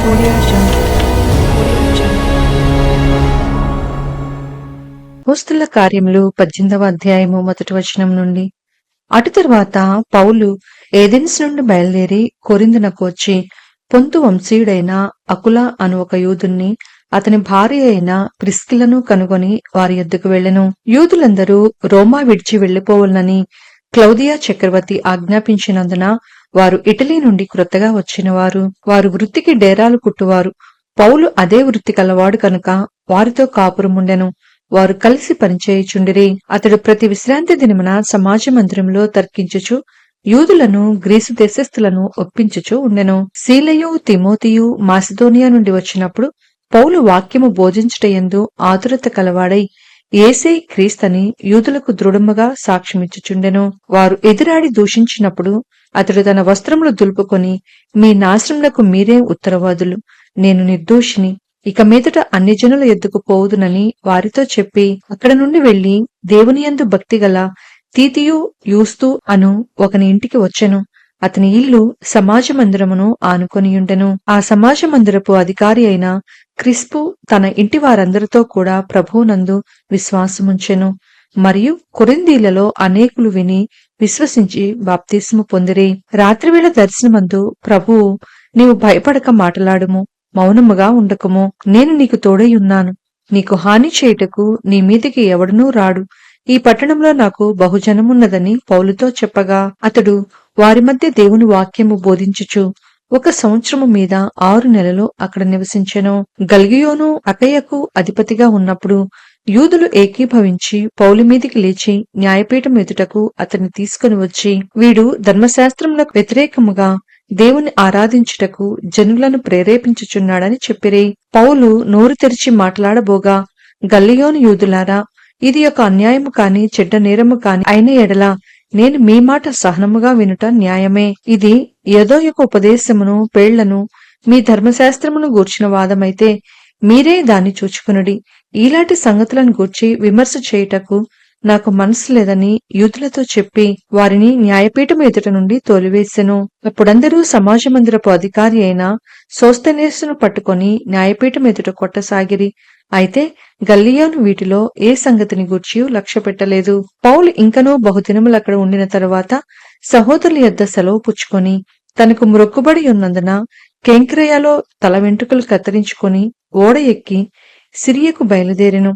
Audio Jungle. Audio Jungle. అపోస్తలుల కార్యములు 18వ అధ్యాయము 1వ వచనం నుండి. అటు తరువాత పౌలు ఏథెన్స్ నుండి బయలుదేరి కొరింథునకు వచ్చి పొంతు వంశీయుడైన అకుల అను ఒక యూదుణ్ణి అతని భార్య అయిన ప్రిస్కిల్లను కనుగొని వారి యొద్దకు వెళ్ళెను. యూదులందరూ రోమా విడిచి వెళ్లిపోవాలని క్లౌదియా చక్రవర్తి ఆజ్ఞాపించినందున వారు ఇటలీ నుండి క్రొత్తగా వచ్చినవారు. వారు వృత్తికి డేరాలు కుట్టువారు. పౌలు అదే వృత్తి కలవాడు కనుక వారితో కాపురముండెను. వారు కలిసి పనిచేయుచుండిరి. అతడు ప్రతి విశ్రాంతి దినమున సమాజ మందిరంలో తర్కించుచు యూదులను గ్రీసు దేశస్థులను ఒప్పించుచూ ఉండెను. సీలయు తిమోతియు మాసిదోనియా నుండి వచ్చినప్పుడు పౌలు వాక్యము బోధించుటయందు ఆతురత కలవాడై యేసే క్రీస్తని యూదులకు దృఢముగా సాక్ష్యమిచ్చుచుండెను. వారు ఎదురాడి దూషించినప్పుడు అతడు తన వస్త్రములు దులుపుకొని, మీ నాశనములకు మీరే ఉత్తరవాదులు, నేను నిర్దోషిని, ఇక మీదట అన్ని జనుల ఎద్దుకు పోవుదునని వారితో చెప్పి అక్కడ నుండి వెళ్లి దేవునియందు భక్తిగల తీతియు యూస్తు అను ఒకని ఇంటికి వచ్చెను. అతని ఇల్లు సమాజ మందిరమును ఆనుకొనియుండెను. ఆ సమాజ మందిరపు అధికారి అయిన క్రిస్పు తన ఇంటి వారందరితో కూడా ప్రభువునందు విశ్వాసముంచెను. మరియు కొరింథీలలో అనేకులు విని విశ్వసించి బాప్తిస్ము పొందిరి. రాత్రివేళ దర్శనమందు ప్రభువు, నీవు భయపడక మాటలాడుము, మౌనముగా ఉండకుము, నేను నీకు తోడైయున్నాను, నీకు హాని చేయుటకు నీ మీదికి ఎవడనూ రాడు, ఈ పట్టణంలో నాకు బహుజనమున్నదని పౌలుతో చెప్పగా అతడు వారి మధ్య దేవుని వాక్యము బోధించుచు 1 సంవత్సరము మీద 6 నెలలు అక్కడ నివసించెను. గల్గియోను అకయకు అధిపతిగా ఉన్నప్పుడు యూదులు ఏకీభవించి పౌలు మీదికి లేచి న్యాయపీఠం ఎదుటకు అతన్ని తీసుకుని వచ్చి, వీడు ధర్మశాస్త్రములకు వ్యతిరేకముగా దేవుని ఆరాధించుటకు జనులను ప్రేరేపించుచున్నాడని చెప్పిరి. పౌలు నోరు తెరిచి మాట్లాడబోగా, గల్లియోను యూదులారా, ఇది ఒక అన్యాయము కాని చెడ్డ నేరము కాని అయిన ఎడల నేను మీ మాట సహనముగా వినుట న్యాయమే. ఇది ఏదో ఒక ఉపదేశమును పేళ్లను మీ ధర్మశాస్త్రమును గూర్చిన వాదమైతే మీరే దాన్ని చూచుకునుడి. ఈలాంటి సంగతులను గూర్చి విమర్శ చేయుటకు నాకు మనసు లేదని యూదులతో చెప్పి వారిని న్యాయపీఠం ఎదుట నుండి తోలివేసెను. అప్పుడందరూ సమాజ మందిరపు అధికారి అయిన సోస్తెనేసును పట్టుకొని న్యాయపీఠం ఎదుట కొట్టసాగిరి. అయితే గల్లియోను వీటిలో ఏ సంగతిని గూర్చి లక్ష్య పెట్టలేదు. పౌలు ఇంకనూ బహుదినములు అక్కడ ఉండిన తరువాత సహోదరుల యొద్ద సెలవు పుచ్చుకొని తనకు మ్రొక్కుబడి ఉన్నందున కెంక్రేయలో తల వెంట్రుకలు కత్తిరించుకొని ఓడ ఎక్కి సిరియకు బయలుదేరెను.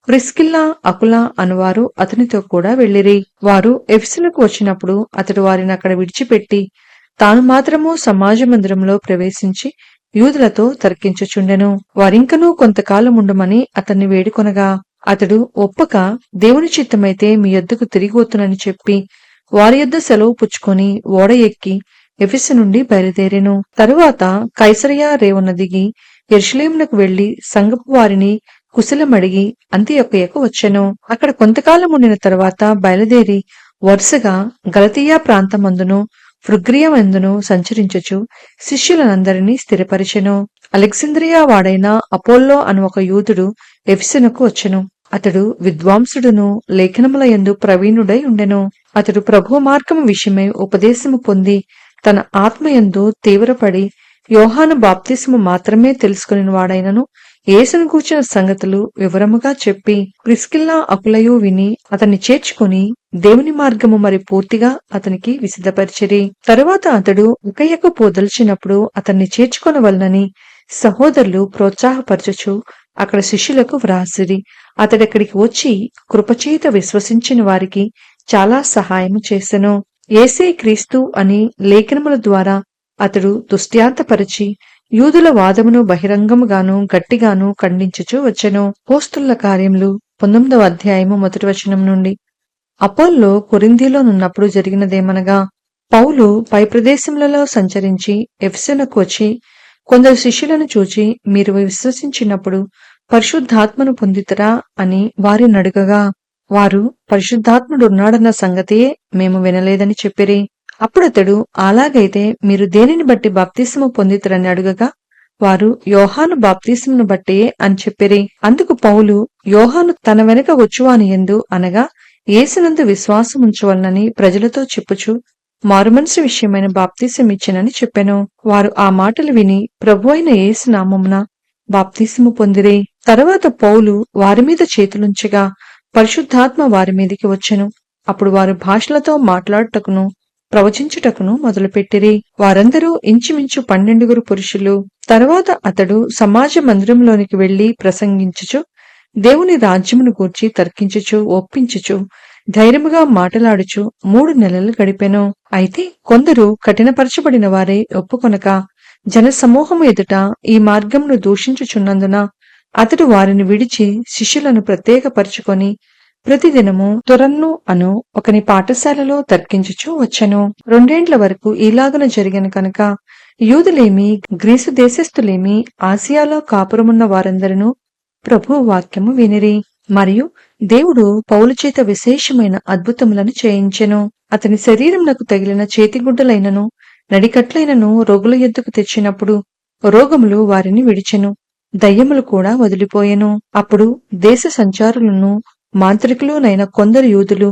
ప్రిస్కిల్లా అకులా అనువారు అతనితో కూడా వెళ్ళిరి. వారు ఎఫెసునకు వచ్చినప్పుడు అతడు వారిని అక్కడ విడిచిపెట్టి తాను మాత్రము సమాజ మందిరంలో ప్రవేశించి యూదులతో తర్కించుచుండెను. వారింకనూ కొంతకాలముండమని అతన్ని వేడుకొనగా అతడు ఒప్పక, దేవుని చిత్తమైతే మీ యొద్దకు తిరిగిపోతునని చెప్పి వారి యొద్ద సెలవు పుచ్చుకొని ఓడ ఎక్కి ఎఫెసు నుండి బయలుదేరెను. తరువాత కైసరయ రేవున దిగి యెరూషలేమునకు వెళ్లి సంఘపు వారిని కుశలమడిగి అంతియొక్కయకు వచ్చెను. అక్కడ కొంతకాలం ఉండిన తరువాత బయలుదేరి వరుసగా గలతీయా ప్రాంతమందును ఫ్రుగ్రియమందును సంచరించుచు శిష్యులనందరినీ స్థిరపరిచెను. అలెగ్జాంద్రియా వాడైన అపోల్లో అను ఒక యూదుడు ఎఫెసునకు వచ్చెను. అతడు విద్వాంసుడును లేఖనముల యందు ప్రవీణుడై ఉండెను. అతడు ప్రభు మార్గము విషయమై ఉపదేశము పొంది తన ఆత్మయందు తీవ్రపడి యోహాను బాప్తిస్ము మాత్రమే తెలుసుకుని వాడైనను యేసును గూర్చిన సంగతులు వివరముగా చెప్పి ప్రిస్కిల్లా అకులయు విని అతన్ని చేర్చుకుని దేవుని మార్గము మరి పూర్తిగా అతనికి విశదపరిచిరి. తరువాత అతడు అకయ్యకు పోదలిచినప్పుడు అతన్ని చేర్చుకొనవలనని సహోదరులు ప్రోత్సాహపరచుచు అక్కడ శిష్యులకు వ్రాసిరి. అతడక్కడికి వచ్చి కృపచేత విశ్వసించిన వారికి చాలా సహాయము చేసెను. యేసే క్రీస్తు అని లేఖనముల ద్వారా అతడు దుష్ట్యాంతపరిచి యూదుల వాదమును బహిరంగముగాను గట్టిగాను ఖండించుచూ వచ్చెను. అపోస్తలుల కార్యములు 19వ అధ్యాయము 1వ వచనం నుండి. అపోల్లో కొరింథీలోనున్నప్పుడు జరిగినదేమనగా, పౌలు పై ప్రదేశములలో సంచరించి ఎఫెసునకు వచ్చి కొందరు శిష్యులను చూచి, మీరు విశ్వసించినప్పుడు పరిశుద్ధాత్మను పొందితరా అని వారిని అడుగగా, వారు పరిశుద్ధాత్ముడున్నాడన్న సంగతియే మేము వినలేదని చెప్పిరి. అప్పుడతడు, అలాగైతే మీరు దేనిని బట్టి బాప్తిస్ము పొందితరని అడుగగా వారు యోహాను బాప్తిస్మును బట్టియే అని చెప్పిరి. అందుకు పౌలు, యోహాను తన వెనుక వచ్చువాని యందు అనగా యేసునందు విశ్వాసముంచవలనని ప్రజలతో చెప్పుచు మారుమనసు విషయమైన బాప్తిసమిచ్చెనని చెప్పెను. వారు ఆ మాటలు విని ప్రభువైన యేసు నామమున బాప్తిసము పొందిరి. తరువాత పౌలు వారి మీద చేతులుంచగా పరిశుద్ధాత్మ వారి మీదికి వచ్చెను. అప్పుడు వారు భాషలతో మాట్లాడుటకును ప్రవచించుటకును మొదలుపెట్టిరి. వారందరూ ఇంచుమించు 12 పురుషులు. తరువాత అతడు సమాజ మందిరంలోనికి వెళ్లి ప్రసంగించుచు దేవుని రాజ్యమును గూర్చి తర్కించుచు ఒప్పించుచు ధైర్యముగా మాటలాడుచు 3 నెలలు గడిపెను. అయితే కొందరు కఠినపరచబడిన వారై ఒప్పుకొనక జనసమూహము ఎదుట ఈ మార్గమును దూషించుచున్నందున అతడు వారిని విడిచి శిష్యులను ప్రత్యేకపరచుకొని ప్రతిదినము తురన్ను అను ఒకని పాఠశాలలో తర్కించుచూ వచ్చెను. 2 ఏండ్ల వరకు ఇలాగున జరిగిన కనుక యూదులేమి గ్రీసు దేశస్థులేమి ఆసియాలో కాపురమున్న వారందరూ ప్రభువు వాక్యము వినిరి. మరియు దేవుడు పౌలు చేత విశేషమైన అద్భుతములను చేయించెను. అతని శరీరమునకు తగిలిన చేతిగుడ్డలైనను నడికట్లైనను రోగుల యొద్దకు తెచ్చినప్పుడు రోగములు వారిని విడిచెను, దయ్యములు కూడా వదిలిపోయెను. అప్పుడు దేశ సంచారులను మాంత్రికులునైన కొందరు యూదులు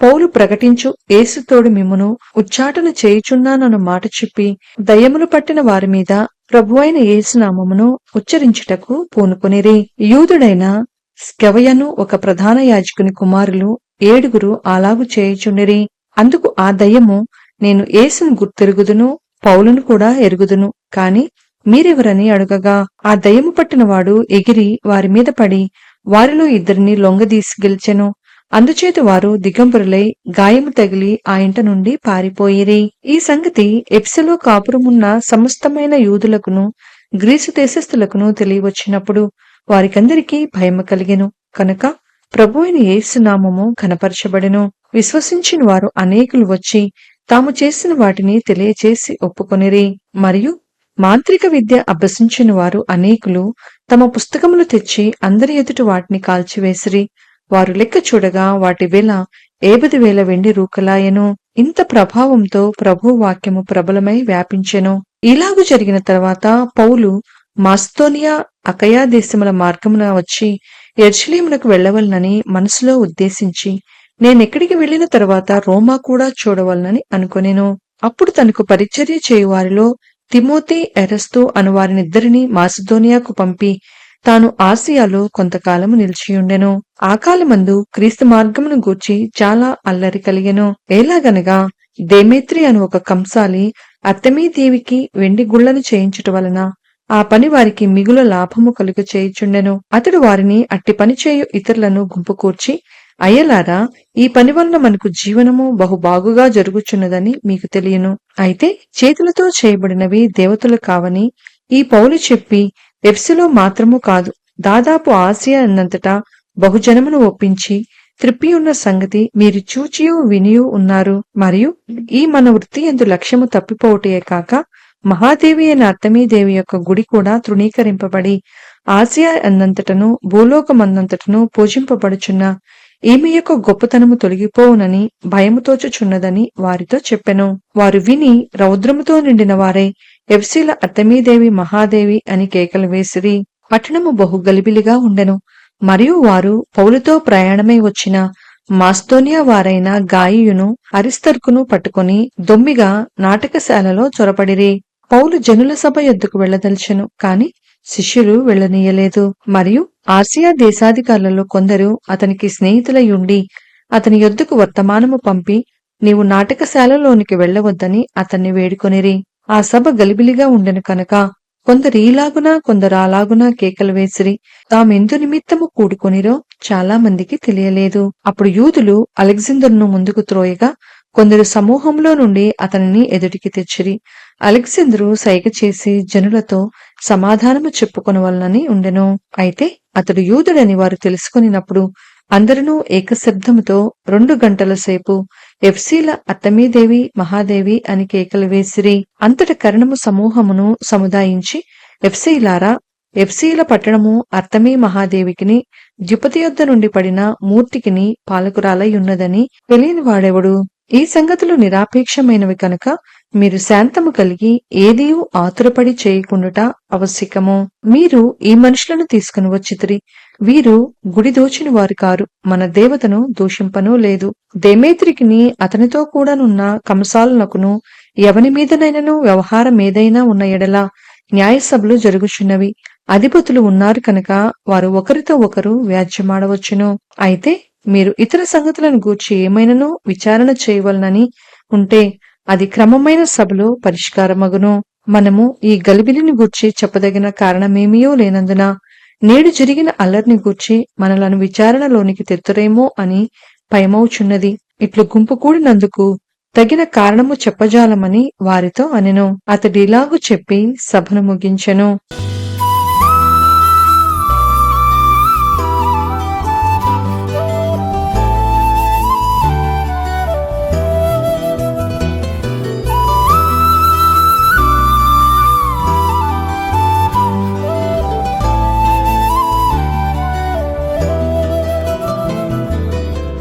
పౌలు ప్రకటించు యేసుతోడు మిమ్మును ఉచ్చాటన చేయుచున్నానను మాట చెప్పి దయ్యములు పట్టిన వారి మీద ప్రభువైన యేసునామమును ఉచ్చరించుటకు పూనుకొనిరి. యూదుడైన స్కెవయను ఒక ప్రధాన యాజకుని కుమారులు 7 అలాగు చేయుచుండిరి. అందుకు ఆ దయ్యము, నేను యేసును గుర్తెరుగుదును, పౌలును కూడా ఎరుగుదును, కాని మీరెవరని అడుగగా ఆ దయ్యము పట్టినవాడు ఎగిరి వారి మీద పడి వారిలో 2 లొంగదీసి గెలిచెను. అందుచేత వారు దిగంబరులై గాయము తగిలి ఆ ఇంట నుండి పారిపోయిరి. ఈ సంగతి ఎఫెసులో కాపురమున్న సమస్తమైన యూదులకును గ్రీసు దేశస్థులకును తెలియవచ్చినప్పుడు వారికందరికీ భయము కలిగెను. కనుక ప్రభువైన యేసు నామము ఘనపరచబడెను. విశ్వసించిన వారు అనేకులు వచ్చి తాము చేసిన వాటిని తెలియచేసి ఒప్పుకొనిరి. మరియు మాంత్రిక విద్య అభ్యసించిన వారు అనేకులు తమ పుస్తకములు తెచ్చి అందరి ఎదుట వాటిని కాల్చివేసిరి. వారు లెక్క చూడగా వాటి వెల 50,000 వెండి రూకలాయెను. ఇంత ప్రభావంతో ప్రభు వాక్యము ప్రబలమై వ్యాపించెను. ఇలాగు జరిగిన తర్వాత పౌలు మాస్దోనియా అకయా దేశముల మార్గమున వచ్చి యెరూషలేమునకు వెళ్ళవలనని మనసులో ఉద్దేశించి నేనెక్కడికి వెళ్లిన తర్వాత రోమా కూడా చూడవలనని అనుకొనెను. అప్పుడు తనకు పరిచర్య చేయువారిలో తిమోతి, ఎరస్తు అను వారినిద్దరిని మాసిదోనియాకు పంపి తాను ఆసియాలో కొంతకాలము నిలిచియుండెను. ఆ కాలమందు క్రీస్తు మార్గమును గూర్చి చాలా అల్లరి కలిగెను. ఎలాగనగా దేమేత్రి అను ఒక కంసాలి అర్తెమీదేవికి వెండి గుళ్లను చేయించుట వలన ఆ పని వారికి మిగుల లాభము కలుగ చేయుచుండెను. అతడు వారిని అట్టి పని చేయు ఇతరులను గుంపుకూర్చి, అయ్యలారా, ఈ పని వలన మనకు జీవనము బహుబాగుగా జరుగుచున్నదని మీకు తెలియను. అయితే చేతులతో చేయబడినవి దేవతలు కావని ఈ పౌలు చెప్పి ఎఫెసులో మాత్రము కాదు, దాదాపు ఆసియా అన్నంతటా బహుజనమును ఒప్పించి త్రిప్పియున్న సంగతి మీరు చూచియూ వినియూ ఉన్నారు. మరియు ఈ మన వృత్తి యందు లక్ష్యము తప్పిపోవటే కాక మహాదేవి అయిన అర్తెమీదేవి యొక్క గుడి కూడా తృణీకరింపబడి ఆసియా అన్నంతటను భూలోకమన్నంతటను పూజింపబడుచున్న ఈమె యొక్క గొప్పతనము తొలగిపోవునని భయముతోచుచున్నదని వారితో చెప్పెను. వారు విని రౌద్రముతో నిండిన వారై ఎఫెసీల అర్తెమీదేవి మహాదేవి అని కేకలు వేసిరి. పట్టణము బహు గలిబిలిగా ఉండెను. మరియు వారు పౌలుతో ప్రయాణమై వచ్చిన మాస్దోనియా వారైన గాయియును అరిస్తర్కును పట్టుకొని దొమ్మిగా నాటకశాలలో చొరబడిరి. పౌలు జనుల సభ యొద్దకు వెళ్లదలిచెను, కాని శిష్యులు వెళ్లనీయలేదు. మరియు ఆసియా దేశాధికారులలో కొందరు అతనికి స్నేహితులయుండి అతని యొద్దకు వర్తమానము పంపి నీవు నాటకశాలలోనికి వెళ్లవద్దని అతన్ని వేడుకొనిరి. ఆ సభ గలిబిలిగా ఉండెను కనుక కొందరు ఈలాగున కొందరు అలాగున కేకలు వేసిరి. తామెందు నిమిత్తము కూడుకొనిరో చాలా మందికి తెలియలేదు. అప్పుడు యూదులు అలెగ్జాందరును ముందుకు త్రోయగా కొందరు సమూహంలో నుండి అతనిని ఎదుటికి తెచ్చిరి. అలెగ్జాందరు సైగ చేసి జనులతో సమాధానము చెప్పుకొనవలనని ఉండెను. అయితే అతడు యూదుడని వారు తెలుసుకొనినప్పుడు అందరూ ఏకశబ్దముతో 2 గంటల సేపు ఎఫెసీల అర్తెమీదేవి మహాదేవి అని కేకలు వేసిరి. అంతట కరణము సమూహమును సముదాయించి, ఎఫెసీలారా, ఎఫెసీల పట్టణము అర్తెమీ మహాదేవికిని ద్యుపతి యొద్ద నుండి పడిన మూర్తికిని పాలకురాలై ఉన్నదని తెలియని వాడెవడు? ఈ సంగతులు నిరాపేక్షమైనవి కనుక మీరు శాంతము కలిగి ఏదియూ ఆతురపడి చేయకుండుట ఆవశ్యకము. మీరు ఈ మనుషులను తీసుకుని వచ్చితిరి. వీరు గుడి దోచిన వారు కారు, మన దేవతను దూషింపనూ లేదు. దేమేత్రికిని అతనితో కూడానున్న కంసాలునకును ఎవని మీదనైనను వ్యవహారమేదైనా ఉన్న ఎడల న్యాయసభలు జరుగుచున్నవి. అధిపతులు ఉన్నారు కనుక వారు ఒకరితో ఒకరు వ్యాజ్యమాడవచ్చును. అయితే మీరు ఇతర సంగతులను గూర్చి ఏమైనను విచారణ చేయవలనని ఉంటే అది క్రమమైన సభలో పరిష్కారమగును. మనము ఈ గలిబిలిని గూర్చి చెప్పదగిన కారణమేమియో లేనందున నేడు జరిగిన అల్లరిని గూర్చి మనలను విచారణలోనికి తెత్తురేమో అని భయమవుచున్నది. ఇట్లు గుంపు కూడినందుకు తగిన కారణము చెప్పజాలమని వారితో అనెను. అతడిలాగు చెప్పి సభను ముగించెను.